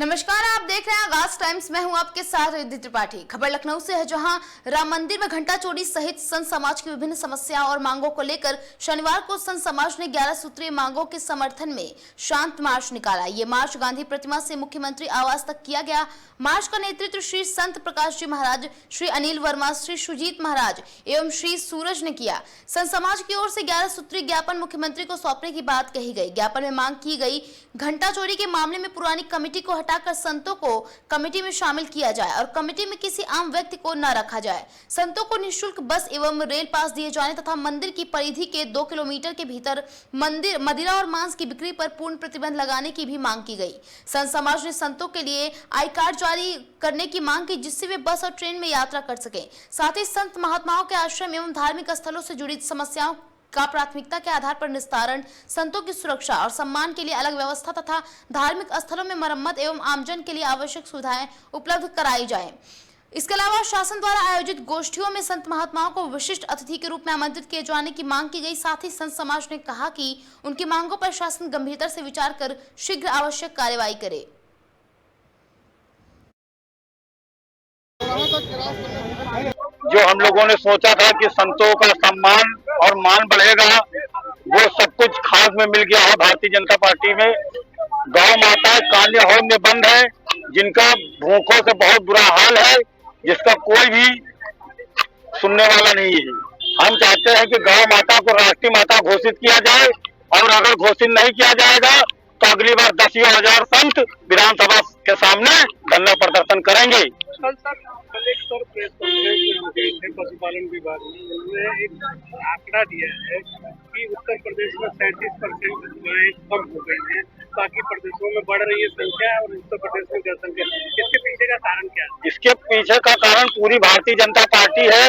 नमस्कार, आप देख रहे हैं आगाज टाइम्स। मैं हूं आपके साथ रिद्धि त्रिपाठी। खबर लखनऊ से है, जहां राम मंदिर में घंटा चोरी सहित संत समाज की विभिन्न समस्याओं और मांगों को लेकर शनिवार को संत समाज ने 11 सूत्रीय मांगों के समर्थन में शांत मार्च निकाला। ये मार्च गांधी प्रतिमा से मुख्यमंत्री आवास तक किया गया। मार्च का नेतृत्व श्री संत प्रकाश जी महाराज, श्री अनिल वर्मा, श्री सुजीत महाराज एवं श्री सूरज ने किया। संत समाज की ओर से 11 सूत्रीय ज्ञापन मुख्यमंत्री को सौंपने की बात कही गई। ज्ञापन में मांग की गई, घंटा चोरी के मामले में पुरानी कमेटी को हटाकर संतों को कमेटी में शामिल किया जाए और कमेटी में किसी आम व्यक्ति को न रखा जाए। संतों को निःशुल्क बस एवं रेल पास दिए जाने तथा मंदिर की परिधि के 2 किलोमीटर के भीतर मंदिर मदिरा और मांस की बिक्री पर पूर्ण प्रतिबंध लगाने की भी मांग की गई। संत समाज ने संतों के लिए आई कार्ड जारी करने की मांग की, जिससे वे बस और ट्रेन में यात्रा कर सकें। साथ ही संत महात्माओं के आश्रम एवं धार्मिक स्थलों से जुड़ी समस्याओं का प्राथमिकता के आधार पर निस्तारण, संतों की सुरक्षा और सम्मान के लिए अलग व्यवस्था तथा धार्मिक स्थलों में मरम्मत एवं आमजन के लिए आवश्यक सुविधाएं उपलब्ध कराई जाएं। इसके अलावा शासन द्वारा आयोजित गोष्ठियों में संत महात्माओं को विशिष्ट अतिथि के रूप में आमंत्रित किए जाने की मांग की गई। साथ ही संत समाज ने कहा कि उनकी मांगों पर शासन गंभीरता से विचार कर शीघ्र आवश्यक कार्यवाही करे। जो हम लोगों ने सोचा था कि संतों का सम्मान और मान बढ़ेगा, वो सब कुछ खास में मिल गया है। भारतीय जनता पार्टी में गौ माता कान्या होम में बंद है, जिनका भूखों से बहुत बुरा हाल है, जिसका कोई भी सुनने वाला नहीं है। हम चाहते हैं कि गौ माता को राष्ट्रीय माता घोषित किया जाए, और अगर घोषित नहीं किया जाएगा तो अगली बार 10,000 संत विधानसभा के सामने धरना प्रदर्शन करेंगे। कल प्रेस कॉन्फ्रेंस पशुपालन विभाग ने एक आंकड़ा दिया है कि उत्तर प्रदेश में 37% गायें कम हो गई हैं, बाकी प्रदेशों में बढ़ रही है संख्या और उत्तर प्रदेश में जनसंख्या। इसके पीछे का कारण क्या है? इसके पीछे का कारण पूरी भारतीय जनता पार्टी है,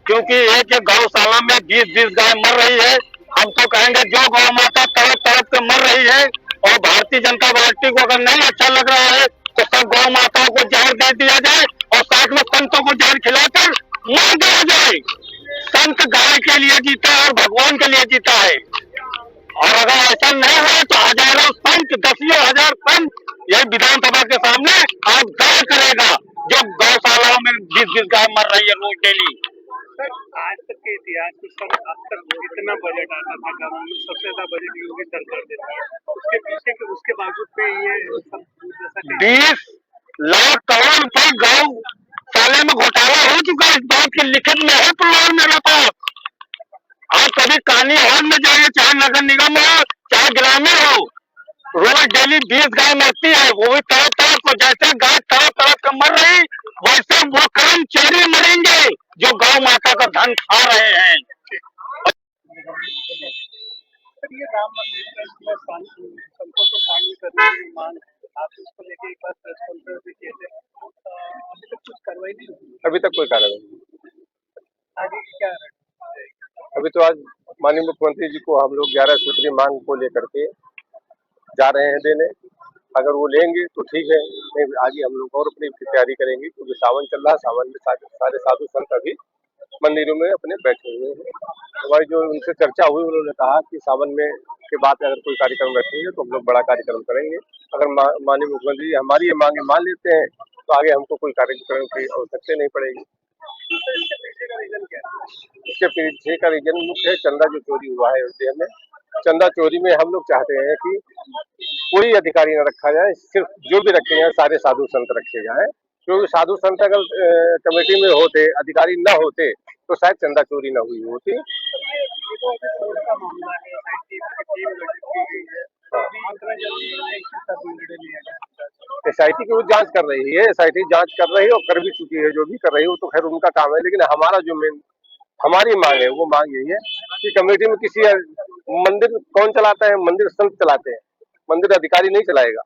क्योंकि एक गौशाला में 20 गाय मर रही है। हम तो कहेंगे जो गौ माता तड़प तड़प के मर रही है, और भारतीय जनता पार्टी को अगर नहीं अच्छा लग रहा है तो सब गौ माताओं को जहर दे दिया जाए और साथ में संतों को जहर खिलाकर मार दिया जाए। संत गाय के लिए जीता है और भगवान के लिए जीता है, और अगर ऐसा नहीं हो तो हजारों संत, 10,000 संत यही विधानसभा के सामने आज गाय करेगा, जो गौशालाओं में 20 गाय मर रही है रोज डेली। सर, आज तक के इतिहास में सर अब तक जितना बजट आता था गाँव में, सबसे ज्यादा बजट योगी सरकार देती है। उसके पीछे के उसके बावजूद पे ये सब 20 लाख करोड़ रुपए गौशाले में घोटाला हो चुका है। इस बात की लिखित में है प्रमाण मेरे पास। आप कभी कानी हॉल में जाइए, चाहे नगर निगम हो चाहे ग्रामीण हो, रोज डेली 20 गाय मरती है, वो भी तड़प तड़प को। जैसे गाय तड़प तड़प कर मर रही, वैसे वो कर्मचारी मरेंगे जो गौ माता का धन खा रहे हैं। ये राम मंदिर का संतों को शामिल करने की मांग, आप इसको लेके एक बार प्रेस कॉन्फ्रेंस भी किए थे, अभी तक कुछ कार्रवाई नहीं हुई? अभी तक कोई कार्रवाई नहीं। आगे क्या है? अभी तो आज माननीय मुख्यमंत्री जी को हम लोग 11 सूत्रीय मांग को लेकर के जा रहे हैं देने। अगर वो लेंगे तो ठीक है, नहीं आगे हम लोग और अपनी तैयारी करेंगे, क्योंकि सावन चल रहा है। सावन में सारे साधु संत अभी मंदिरों में अपने बैठे हुए हैं। हमारी जो उनसे चर्चा हुई, उन्होंने कहा कि सावन में के बाद अगर कोई कार्यक्रम रखेंगे तो हम लोग बड़ा कार्यक्रम करेंगे। अगर माननीय मुख्यमंत्री हमारी ये मांगे मान लेते हैं तो आगे हमको कोई कार्यक्रम की आवश्यकता नहीं पड़ेगी। इसके पीछे का रीजन मुख्य है चंदा जो चोरी हुआ है अयोध्या में। चंदा चोरी में हम लोग चाहते हैं कि कोई अधिकारी न रखा जाए, सिर्फ जो भी रखे जाए सारे साधु संत रखे जाए, क्योंकि साधु संत अगर कमेटी में होते, अधिकारी न होते तो शायद चंदा चोरी न हुई होती। SIT की वो जांच कर रही है, SIT जांच कर रही है और कर भी चुकी है। जो भी कर रही है वो तो खैर उनका काम है, लेकिन हमारा जो मेन हमारी मांग है वो मांग यही है कि कमेटी में किसी मंदिर कौन चलाता है? मंदिर संत चलाते हैं, मंदिर अधिकारी नहीं चलाएगा,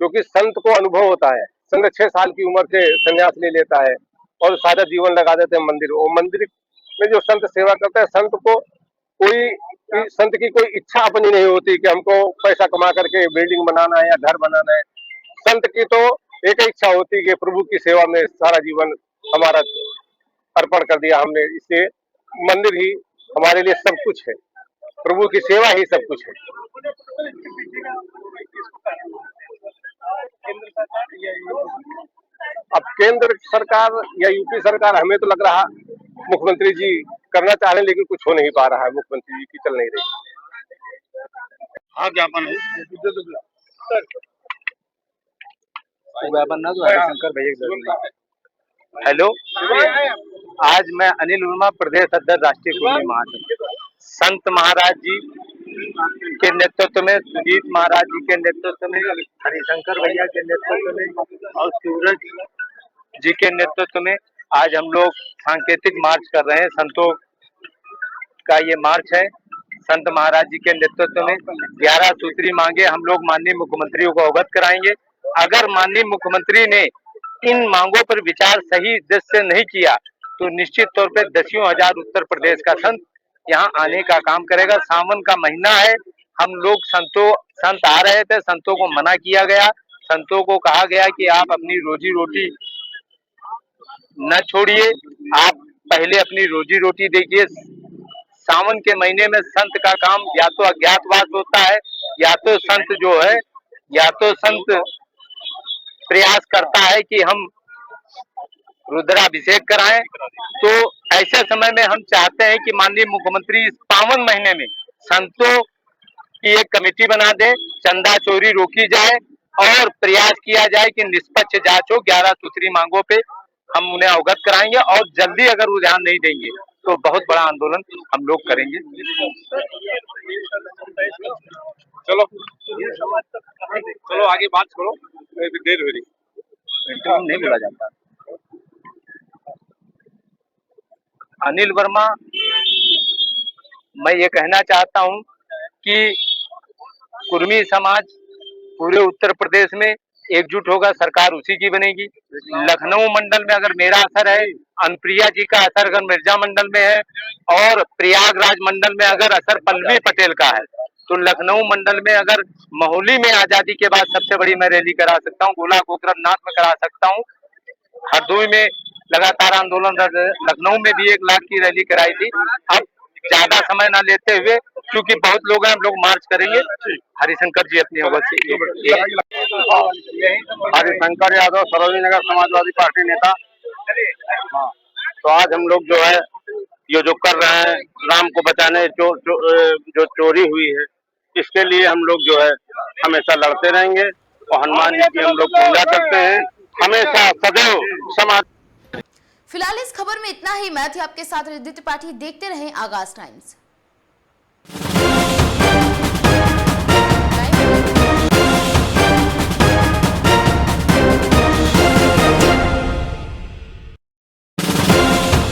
क्योंकि संत को अनुभव होता है। संत 6 साल की उम्र से संन्यास ले लेता है और सारा जीवन लगा देते हैं मंदिर। और मंदिर में जो संत सेवा करता है, संत को संत की कोई इच्छा अपनी नहीं होती कि हमको पैसा कमा करके बिल्डिंग बनाना है या घर बनाना है। संत की तो एक ही इच्छा होती है कि प्रभु की सेवा में सारा जीवन हमारा अर्पण कर दिया हमने, इसलिए मंदिर ही हमारे लिए सब कुछ है, प्रभु की सेवा ही सब कुछ है। केंद्र सरकार या यूपी सरकार, हमें तो लग रहा मुख्यमंत्री जी करना चाह रहे हैं, लेकिन कुछ हो नहीं पा रहा है, मुख्यमंत्री जी की चल नहीं रही। हाँ ज्ञापन है शंकर भैया। हेलो, आज मैं अनिल वर्मा, प्रदेश अध्यक्ष राष्ट्रीय कुर्मी महासंघ, संत महाराज जी के नेतृत्व में, सुजीत महाराज जी के नेतृत्व में, हरिशंकर भैया के नेतृत्व में और सूरज जी के नेतृत्व में आज हम लोग सांकेतिक मार्च कर रहे हैं। संतों का ये मार्च है। संत महाराज जी के नेतृत्व में 11 सूत्री मांगे हम लोग माननीय मुख्यमंत्री को अवगत कराएंगे। अगर माननीय मुख्यमंत्री ने इन मांगों पर विचार सही दृष्टि से नहीं किया तो निश्चित तौर पे दसियों हजार उत्तर प्रदेश का संत यहाँ आने का काम करेगा। सावन का महीना है, हम लोग संत आ रहे थे, संतों को मना किया गया, संतों को कहा गया कि आप अपनी रोजी रोटी न छोड़िए, आप पहले अपनी रोजी रोटी देखिए। सावन के महीने में संत का काम या तो अज्ञातवास होता है, या तो संत जो है, या तो संत प्रयास करता है कि हम रुद्राभिषेक कराएं। तो ऐसे समय में हम चाहते हैं कि माननीय मुख्यमंत्री इस पावन महीने में संतों की एक कमेटी बना दे, चंदा चोरी रोकी जाए और प्रयास किया जाए कि निष्पक्ष जांच हो। 11 सूत्री मांगों पे हम उन्हें अवगत कराएंगे और जल्दी अगर वो ध्यान नहीं देंगे तो बहुत बड़ा आंदोलन हम लोग करेंगे। चलो चलो आगे बात करो, देर हो रही, नहीं बोला जाता। अनिल वर्मा, मैं ये कहना चाहता हूँ कि कुर्मी समाज पूरे उत्तर प्रदेश में एकजुट होगा, सरकार उसी की बनेगी। लखनऊ मंडल में अगर मेरा असर है, अनुप्रिया जी का असर अगर मिर्जा मंडल में है और प्रयागराज मंडल में अगर असर पल्लवी पटेल का है, तो लखनऊ मंडल में अगर महोली में आजादी के बाद सबसे बड़ी मैं रैली करा सकता हूँ, गोला गोकरनाथ में करा सकता हूँ, हरदोई में लगातार आंदोलन, लखनऊ में भी 1 लाख की रैली कराई थी। अब ज्यादा समय न लेते हुए, क्योंकि बहुत लोग हैं, हम लोग मार्च करेंगे। हरिशंकर जी अपनी अवगत से। हरिशंकर यादव, सरोजनी नगर समाजवादी पार्टी नेता। हाँ, तो आज हम लोग जो है ये जो कर रहे हैं राम को बचाने, जो चोरी हुई है, इसके लिए हम लोग जो है हमेशा लड़ते रहेंगे और हनुमान जी की हम लोग पूजा करते हैं, हमेशा सदैव समाज। फिलहाल इस खबर में इतना ही। मैं थी आपके साथ रिद्धि त्रिपाठी। देखते रहें आगाज टाइम्स।